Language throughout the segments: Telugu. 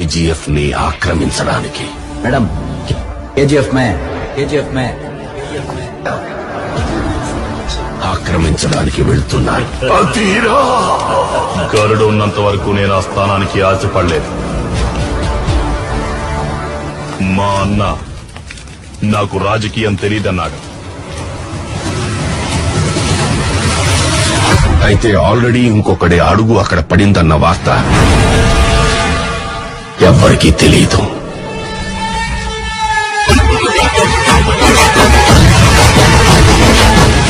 KGF ని ఆక్రమించడానికి. మేడం KGF మే ఆక్రమించడానికి వెళ్తున్నారు. గరుడు ఉన్నంత వరకు నేను ఆ స్థానానికి ఆశపడలేదు. మా అన్న నాకు రాజకీయం తెలియదన్నాడు. అయితే ఆల్రెడీ ఇంకొకటి అడుగు అక్కడ పడిందన్న వార్త ఎవ్వరికీ తెలియదు.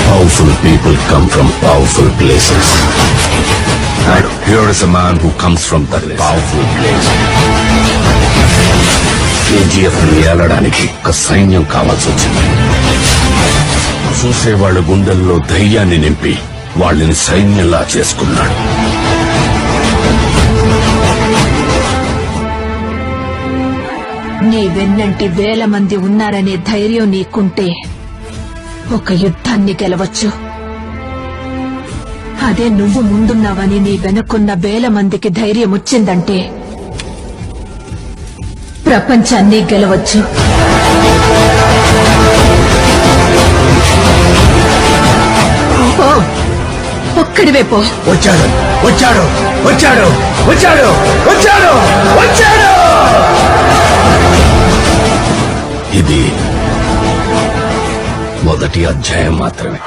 Powerful people come from powerful places. And here is a man who comes from that powerful place. KGF ని ఏలడానికి ఒక సైన్యం కావాల్సి వచ్చింది. చూసేవాళ్ళ గుండెల్లో ధైర్యాన్ని నింపి వాళ్ళని సైన్యంలా చేసుకున్నాడు. నీ వెన్నంటి వేల మంది ఉన్నారనే ధైర్యం నీకుంటే ఒక యుద్ధాన్ని గెలవచ్చు. అదే నువ్వు ముందున్నావని నీ వెనుకున్న వేల మందికి ధైర్యం వచ్చిందంటే ప్రపంచాన్ని గెలవచ్చు. ఒక్కడివే పో. వచ్చాడు వచ్చాడు వచ్చాడు వచ్చాడు వచ్చాడు వచ్చాడు. ఇది మొదటి అధ్యాయం మాత్రమే.